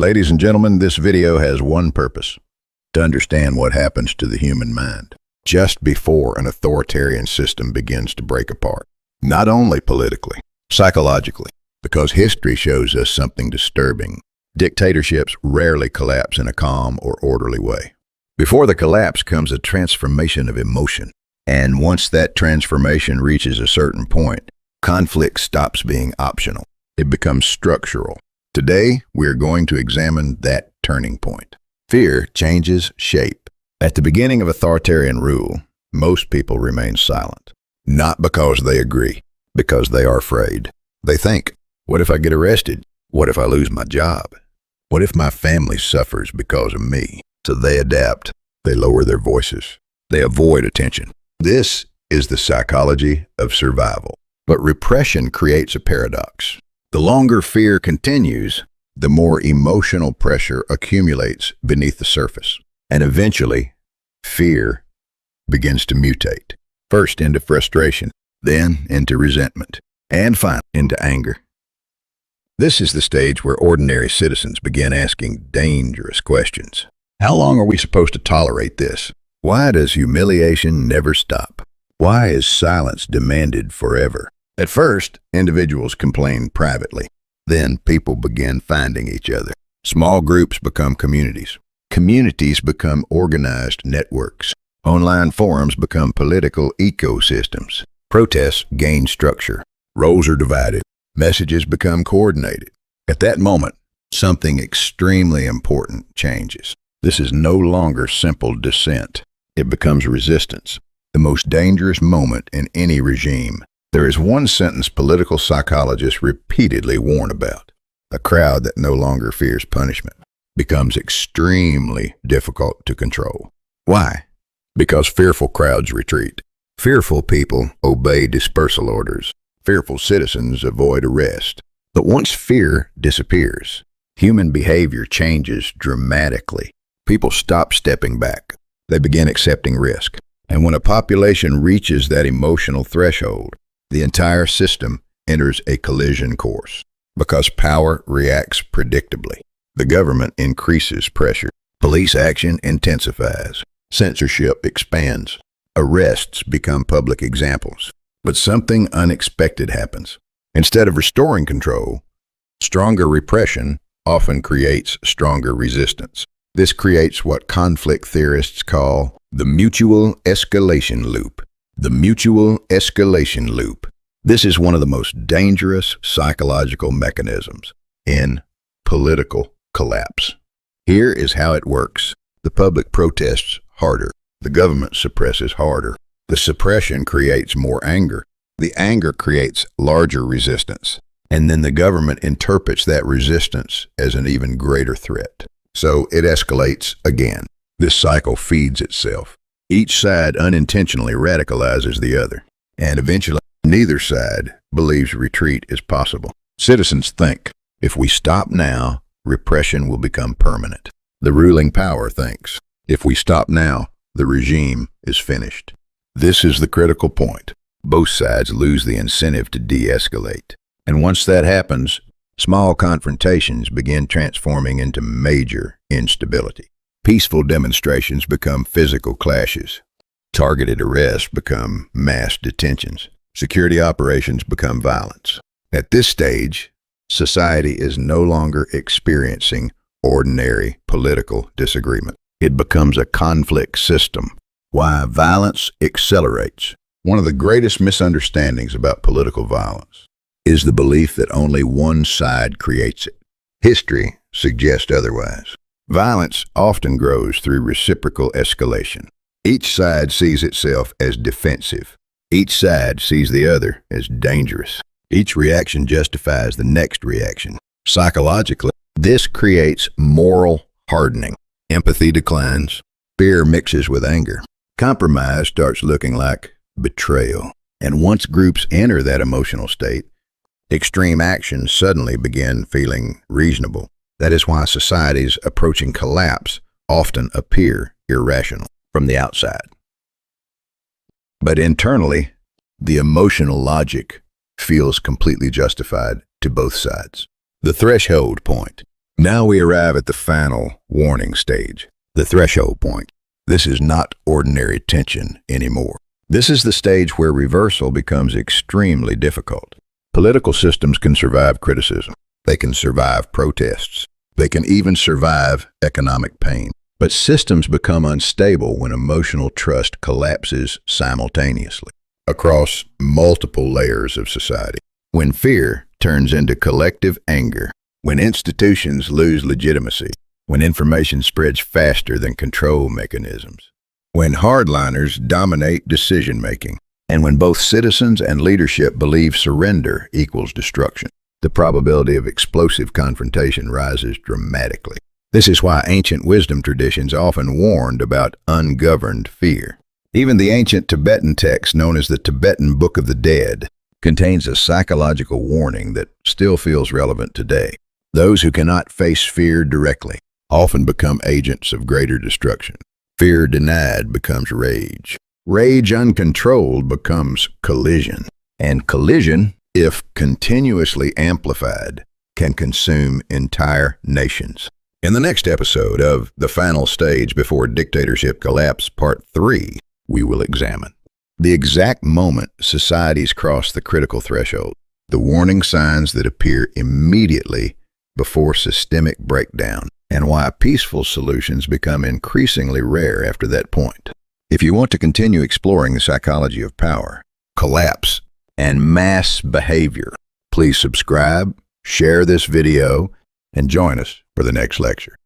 Ladies and gentlemen, this video has one purpose: to understand what happens to the human mind just before an authoritarian system begins to break apart. Not only politically, psychologically, because history shows us something disturbing. Dictatorships rarely collapse in a calm or orderly way. Before the collapse comes a transformation of emotion. And once that transformation reaches a certain point, conflict stops being optional. It becomes structural. Today, we're going to examine that turning point. Fear changes shape. At the beginning of authoritarian rule, most people remain silent. Not because they agree, because they are afraid. They think, what if I get arrested? What if I lose my job? What if my family suffers because of me? So they adapt. They lower their voices. They avoid attention. This is the psychology of survival. But repression creates a paradox. The longer fear continues, the more emotional pressure accumulates beneath the surface. And eventually, fear begins to mutate. First into frustration, then into resentment, and finally into anger. This is the stage where ordinary citizens begin asking dangerous questions. How long are we supposed to tolerate this? Why does humiliation never stop? Why is silence demanded forever? At first, individuals complain privately. Then people begin finding each other. Small groups become communities. Communities become organized networks. Online forums become political ecosystems. Protests gain structure. Roles are divided. Messages become coordinated. At that moment, something extremely important changes. This is no longer simple dissent. It becomes resistance, the most dangerous moment in any regime. There is one sentence political psychologists repeatedly warn about. A crowd that no longer fears punishment becomes extremely difficult to control. Why? Because fearful crowds retreat. Fearful people obey dispersal orders. Fearful citizens avoid arrest. But once fear disappears, human behavior changes dramatically. People stop stepping back. They begin accepting risk. And when a population reaches that emotional threshold, the entire system enters a collision course. Because power reacts predictably. The government increases pressure. Police action intensifies. Censorship expands. Arrests become public examples. But something unexpected happens. Instead of restoring control, stronger repression often creates stronger resistance. This creates what conflict theorists call the mutual escalation loop. The mutual escalation loop. This is one of the most dangerous psychological mechanisms in political collapse. Here is how it works. The public protests harder. The government suppresses harder. The suppression creates more anger. The anger creates larger resistance. And then the government interprets that resistance as an even greater threat. So it escalates again. This cycle feeds itself. Each side unintentionally radicalizes the other. And eventually, neither side believes retreat is possible. Citizens think, if we stop now, repression will become permanent. The ruling power thinks, if we stop now, the regime is finished. This is the critical point. Both sides lose the incentive to de-escalate. And once that happens, small confrontations begin transforming into major instability. Peaceful demonstrations become physical clashes. Targeted arrests become mass detentions. Security operations become violence. At this stage, society is no longer experiencing ordinary political disagreement. It becomes a conflict system. Why violence accelerates. One of the greatest misunderstandings about political violence is the belief that only one side creates it. History suggests otherwise. Violence often grows through reciprocal escalation. Each side sees itself as defensive. Each side sees the other as dangerous. Each reaction justifies the next reaction. Psychologically, this creates moral hardening. Empathy declines. Fear mixes with anger. Compromise starts looking like betrayal. And once groups enter that emotional state, extreme actions suddenly begin feeling reasonable. That is why societies approaching collapse often appear irrational from the outside. But internally, the emotional logic feels completely justified to both sides. The threshold point. Now we arrive at the final warning stage, the threshold point. This is not ordinary tension anymore. This is the stage where reversal becomes extremely difficult. Political systems can survive criticism. They can survive protests. They can even survive economic pain. But systems become unstable when emotional trust collapses simultaneously across multiple layers of society. When fear turns into collective anger, when institutions lose legitimacy, when information spreads faster than control mechanisms, when hardliners dominate decision-making, and when both citizens and leadership believe surrender equals destruction, the probability of explosive confrontation rises dramatically. This is why ancient wisdom traditions often warned about ungoverned fear. Even the ancient Tibetan text, known as the Tibetan Book of the Dead, contains a psychological warning that still feels relevant today. Those who cannot face fear directly often become agents of greater destruction. Fear denied becomes rage. Rage uncontrolled becomes collision. And collision, if continuously amplified, can consume entire nations. In the next episode of The Final Stage Before Dictatorship Collapse, Part 3, we will examine the exact moment societies cross the critical threshold, the warning signs that appear immediately before systemic breakdown, and why peaceful solutions become increasingly rare after that point. If you want to continue exploring the psychology of power, collapse, and mass behavior, please subscribe, share this video, and join us for the next lecture.